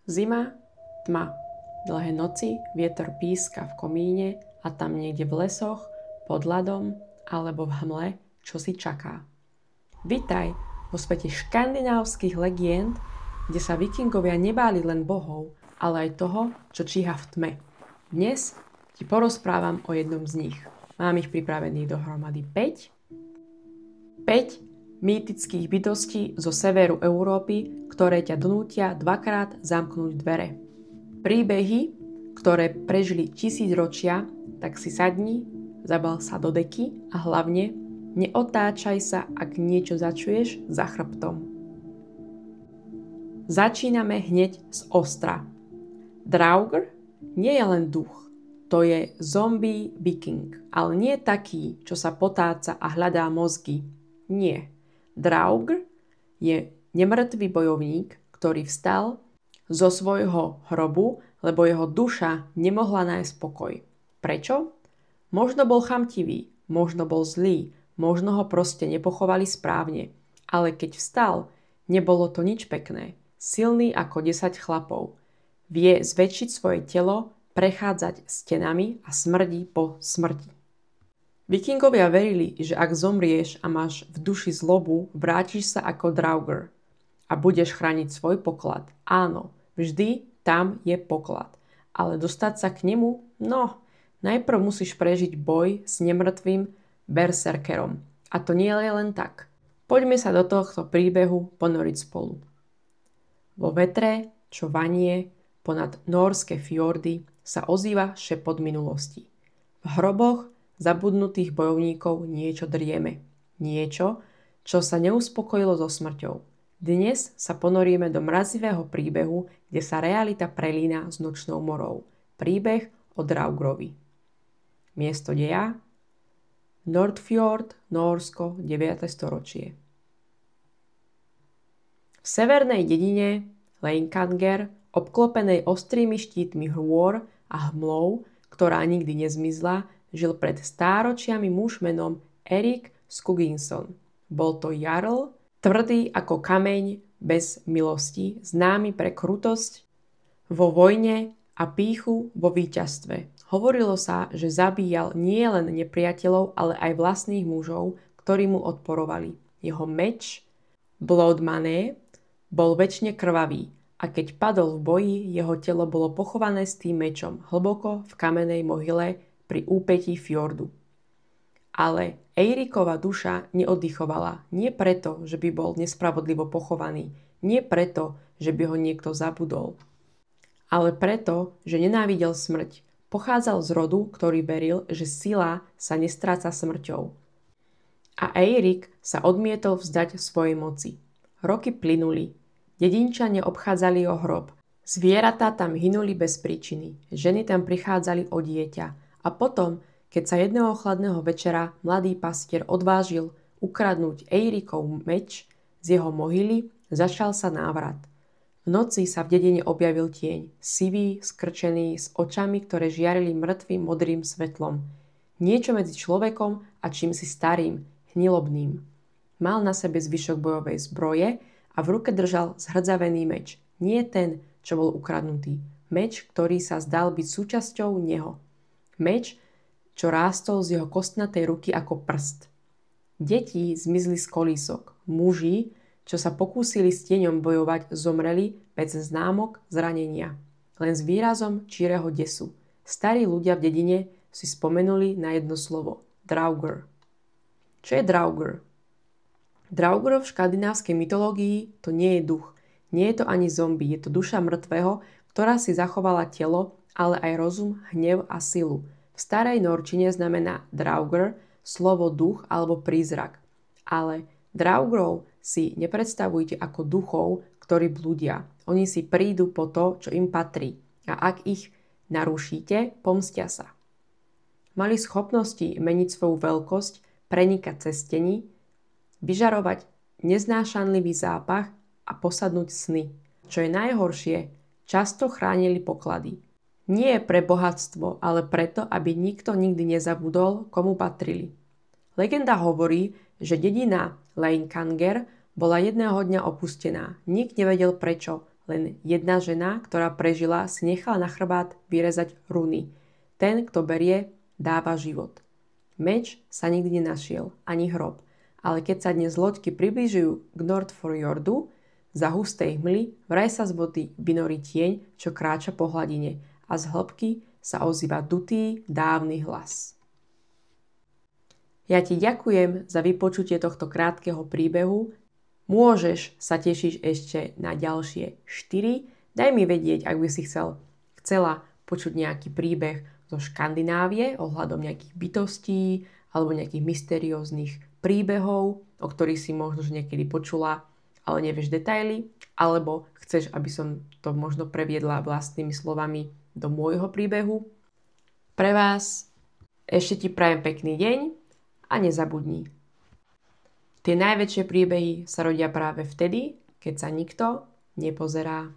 Zima, tma, dlhé noci, vietor píska v komíne a tam niekde v lesoch, pod ľadom alebo v hmle, čo si čaká. Vitaj vo svete škandinávskych legend, kde sa vikingovia nebáli len bohov, ale aj toho, čo číha v tme. Dnes ti porozprávam o jednom z nich. Mám ich pripravených dohromady 5. 5 mýtických bytostí zo severu Európy, ktoré ťa donútia dvakrát zamknúť dvere. Príbehy, ktoré prežili 1000 ročia, tak si sadni, zabal sa do deky a hlavne neotáčaj sa, ak niečo začuješ za chrbtom. Začíname hneď z ostra. Draugr nie je len duch, to je zombie viking, ale nie taký, čo sa potáca a hľadá mozgy. Nie. Draugr je nemrtvý bojovník, ktorý vstal zo svojho hrobu, lebo jeho duša nemohla nájsť pokoj. Prečo? Možno bol chamtivý, možno bol zlý, možno ho proste nepochovali správne. Ale keď vstal, nebolo to nič pekné. Silný ako 10 chlapov. Vie zväčšiť svoje telo, prechádzať stenami a smrdí po smrti. Vikingovia verili, že ak zomrieš a máš v duši zlobu, vrátiš sa ako Draugr a budeš chrániť svoj poklad. Áno, vždy tam je poklad. Ale dostať sa k nemu? No, najprv musíš prežiť boj s nemrtvým berserkerom. A to nie je len tak. Poďme sa do tohto príbehu ponoriť spolu. Vo vetre, čo vanie ponad nórske fjordy, sa ozýva šepot minulosti. V hroboch zabudnutých bojovníkov niečo drieme. Niečo, čo sa neuspokojilo so smrťou. Dnes sa ponoríme do mrazivého príbehu, kde sa realita prelína s nočnou morou. Príbeh o Draugrovi. Miesto deja Nordfjord, Nórsko, 9. storočie. V severnej dedine Leikanger, obklopenej ostrými štítmi hôr a hmlov, ktorá nikdy nezmizla, žil pred stáročiami muž menom Erik Skugginsson. Bol to jarl, tvrdý ako kameň, bez milosti, známy pre krutosť vo vojne a pýchu vo víťazstve. Hovorilo sa, že zabíjal nielen nepriateľov, ale aj vlastných mužov, ktorí mu odporovali. Jeho meč, Bloodmane, bol väčšine krvavý a keď padol v boji, jeho telo bolo pochované s tým mečom hlboko v kamennej mohyle pri úpetí fjordu. Ale Eirikova duša neoddychovala, nie preto, že by bol nespravodlivo pochovaný, nie preto, že by ho niekto zabudol, ale preto, že nenávidel smrť. Pochádzal z rodu, ktorý veril, že sila sa nestráca smrťou. A Eirik sa odmietol vzdať svojej moci. Roky plynuli. Dedinčania obchádzali o hrob. Zvieratá tam hynuli bez príčiny. Ženy tam prichádzali o dieťa. A potom, keď sa jedného chladného večera mladý pastier odvážil ukradnúť Eirikov meč z jeho mohyly, začal sa návrat. V noci sa v dedine objavil tieň, sivý, skrčený, s očami, ktoré žiarili mŕtvým modrým svetlom. Niečo medzi človekom a čímsi starým, hnilobným. Mal na sebe zvyšok bojovej zbroje a v ruke držal zhrdzavený meč. Nie ten, čo bol ukradnutý. Meč, ktorý sa zdal byť súčasťou neho. Meč, čo rástol z jeho kostnatej ruky ako prst. Deti zmizli z kolísok. Muži, čo sa pokúsili s tieňom bojovať, zomreli bez známok zranenia. Len s výrazom číreho desu. Starí ľudia v dedine si spomenuli na jedno slovo. Draugr. Čo je Draugr? Draugr v škandinávskej mytológii to nie je duch. Nie je to ani zombie, je to duša mŕtvého, ktorá si zachovala telo, ale aj rozum, hnev a silu. V starej norčine znamená Draugr slovo duch alebo prízrak. Ale Draugrov si nepredstavujte ako duchov, ktorí blúdia. Oni si prídu po to, čo im patrí. A ak ich narušíte, pomstia sa. Mali schopnosti meniť svoju veľkosť, prenikať cez steny, vyžarovať neznášanlivý zápach a posadnúť sny. Čo je najhoršie, často chránili poklady. Nie pre bohatstvo, ale preto, aby nikto nikdy nezabudol, komu patrili. Legenda hovorí, že dedina Leikanger bola jedného dňa opustená. Nik nevedel prečo. Len jedna žena, ktorá prežila, si nechala na chrbát vyrezať runy. Ten, kto berie, dáva život. Meč sa nikdy nenašiel, ani hrob. Ale keď sa dnes loďky približujú k Nordfjordu, za hustej hmly vraj sa z vody vynorí tieň, čo kráča po hladine a z hĺbky sa ozýva dutý, dávny hlas. Ja ti ďakujem za vypočutie tohto krátkeho príbehu. Môžeš sa tešiť ešte na ďalšie 4. Daj mi vedieť, ak by si chcela počuť nejaký príbeh zo Škandinávie ohľadom nejakých bytostí alebo nejakých mysterióznych príbehov, o ktorých si možno niekedy počula, ale nevieš detaily, alebo chceš, aby som to možno previedla vlastnými slovami do môjho príbehu. Pre vás ešte ti prajem pekný deň a nezabudni. Tie najväčšie príbehy sa rodia práve vtedy, keď sa nikto nepozerá.